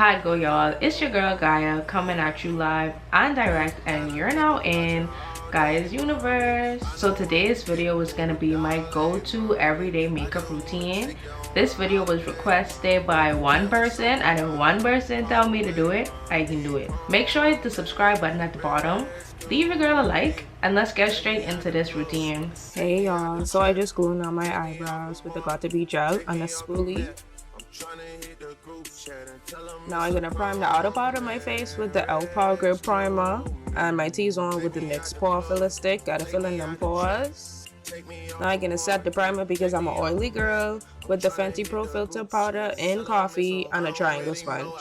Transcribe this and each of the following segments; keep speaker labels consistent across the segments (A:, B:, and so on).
A: Hi go y'all, it's your girl Gaia coming at you live and direct, and you're now in GajasUniverse. So today's video is going to be my go-to everyday makeup routine. This video was requested by one person, and if one person tell me to do it, I can do it. Make sure you hit the subscribe button at the bottom, leave your girl a like, and let's get straight into this routine. Hey y'all, so I just glued on my eyebrows with the Got to Be gel and a spoolie. Now I'm gonna prime the outer part of my face with the Power Grip primer, and my T-zone with the NYX pore filler stick. Gotta fill in them pores. Now I'm gonna set the primer because I'm an oily girl with the Fenty Pro Filter powder in coffee and a triangle sponge.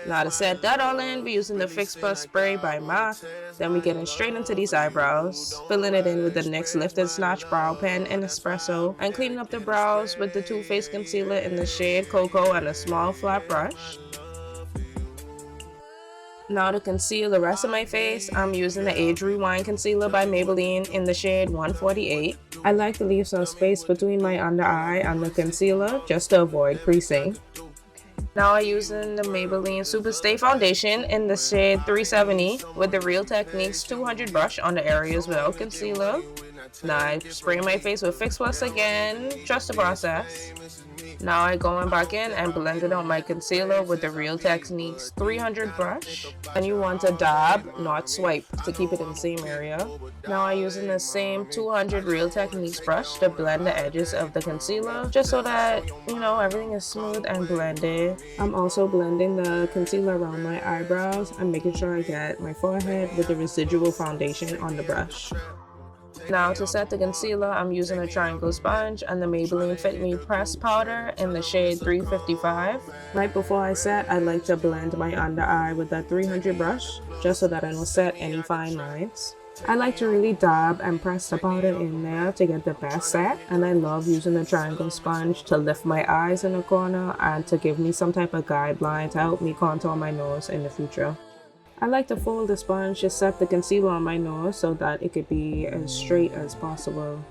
A: Now to set that all in, we're using the Fix Plus spray by MAC. Then we're getting straight into these eyebrows, filling it in with the NYX Lifted Snatch brow pen in Espresso, and cleaning up the brows with the Too Faced concealer in the shade Cocoa and a small flat brush. Now to conceal the rest of my face, I'm using the Age Rewind concealer by Maybelline in the shade 148. I like to leave some space between my under eye and the concealer just to avoid creasing. Now I'm using the Maybelline Super Stay Foundation in the shade 370 with the Real Techniques 200 brush on the areas without concealer. Now I spray my face with Fix Plus again, trust the process. Now I'm going back in and blending out my concealer with the Real Techniques 300 brush. And you want to dab, not swipe, to keep it in the same area. Now I'm using the same 200 Real Techniques brush to blend the edges of the concealer, just so that, everything is smooth and blended. I'm also blending the concealer around my eyebrows and making sure I get my forehead with the residual foundation on the brush. Now to set the concealer, I'm using a triangle sponge and the Maybelline Fit Me Press Powder in the shade 355. Right before I set, I like to blend my under eye with that 300 brush, just so that I don't set any fine lines. I like to really dab and press the powder in there to get the best set, and I love using the triangle sponge to lift my eyes in the corner and to give me some type of guideline to help me contour my nose in the future. I like to fold the sponge to set the concealer on my nose so that it could be as straight as possible.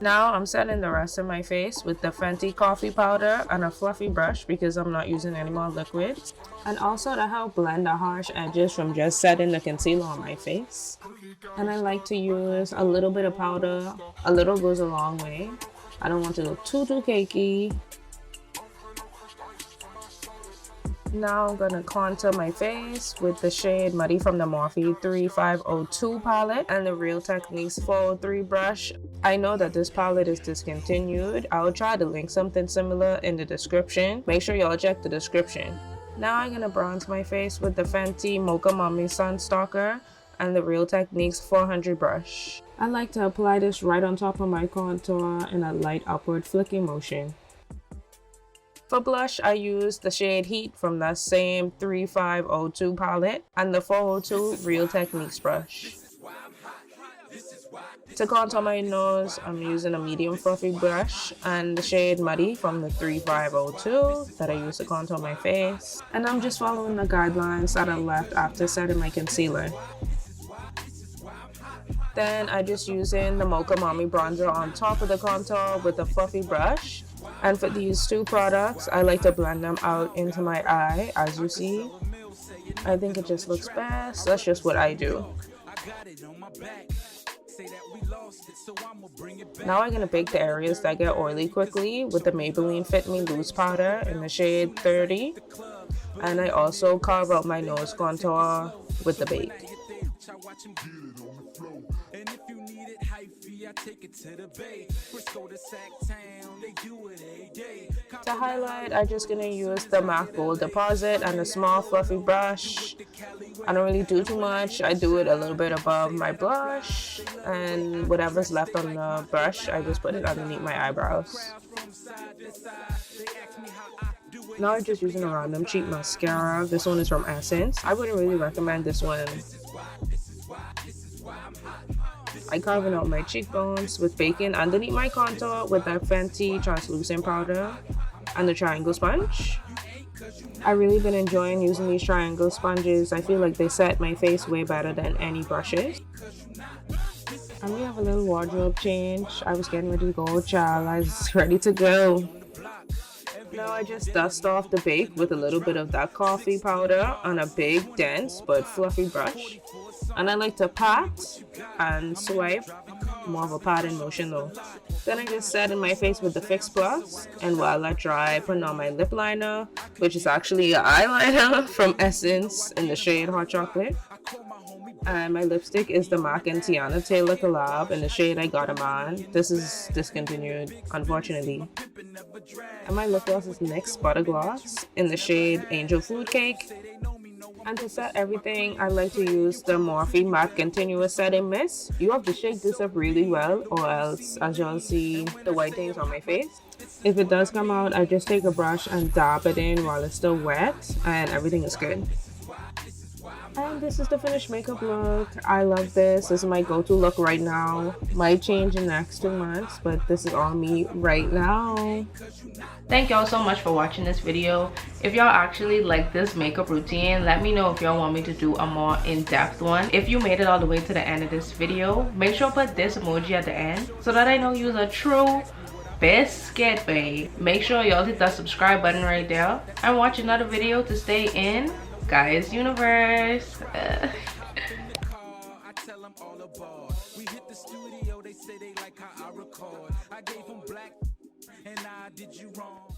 A: Now I'm setting the rest of my face with the Fenty coffee powder and a fluffy brush because I'm not using any more liquids. And also to help blend the harsh edges from just setting the concealer on my face. And I like to use a little bit of powder. A little goes a long way. I don't want to look too cakey. Now I'm going to contour my face with the shade Muddy from the Morphe 3502 palette and the Real Techniques 403 brush. I know that this palette is discontinued. I'll try to link something similar in the description. Make sure y'all check the description. Now I'm going to bronze my face with the Fenty Mocha Mummy Sun Stalker and the Real Techniques 400 brush. I like to apply this right on top of my contour in a light upward flicking motion. For blush, I use the shade Heat from that same 3502 palette and the 402 Real Techniques brush. To contour my nose, I'm using a medium fluffy brush and the shade Muddy from the 3502 that I use to contour my face. And I'm just following the guidelines that I left after setting my concealer. Then I just using the Mocha Mommy bronzer on top of the contour with a fluffy brush. And for these two products, I like to blend them out into my eye, as you see. I think it just looks best. That's just what I do. Now I'm going to bake the areas that get oily quickly with the Maybelline Fit Me Loose Powder in the shade 30. And I also carve out my nose contour with the bake. To highlight, I'm just going to use the MAC Gold Deposit and a small fluffy brush. I don't really do too much. I do it a little bit above my blush, and whatever's left on the brush, I just put it underneath my eyebrows. Now I'm just using a random cheap mascara. This one is from Essence. I wouldn't really recommend this one. I'm carving out my cheekbones with baking underneath my contour with that Fenty translucent powder and the triangle sponge. I've really been enjoying using these triangle sponges. I feel like they set my face way better than any brushes. And we have a little wardrobe change. I was getting ready to go, child. I was ready to go. Now I just dust off the bake with a little bit of that coffee powder on a big, dense, but fluffy brush. And I like to pat and swipe, more of a patting motion though. Then I just set in my face with the Fix Plus, and while I dry, I put on my lip liner, which is actually an eyeliner from Essence in the shade Hot Chocolate. And my lipstick is the MACxTeyanna Taylor collab in the shade I Got 'Em On. This is discontinued, unfortunately. And my lip gloss is NYX Butter Gloss in the shade Angel Food Cake. And to set everything, I like to use the Morphe Matte Continuous Setting Mist. You have to shake this up really well, or else, as y'all see, the white things on my face. If it does come out, I just take a brush and dab it in while it's still wet, and everything is good. And this is the finished makeup look. I love this. This is my go-to look right now. Might change in the next 2 months, but this is all me right now. Thank y'all so much for watching this video. If y'all actually like this makeup routine, let me know if y'all want me to do a more in-depth one. If you made it all the way to the end of this video, make sure to put this emoji at the end so that I know you're a true biscuit babe. Make sure y'all hit that subscribe button right there and watch another video to stay in GajasUniverse. We hit the studio, they say they like how I record. I gave them black and I did you wrong.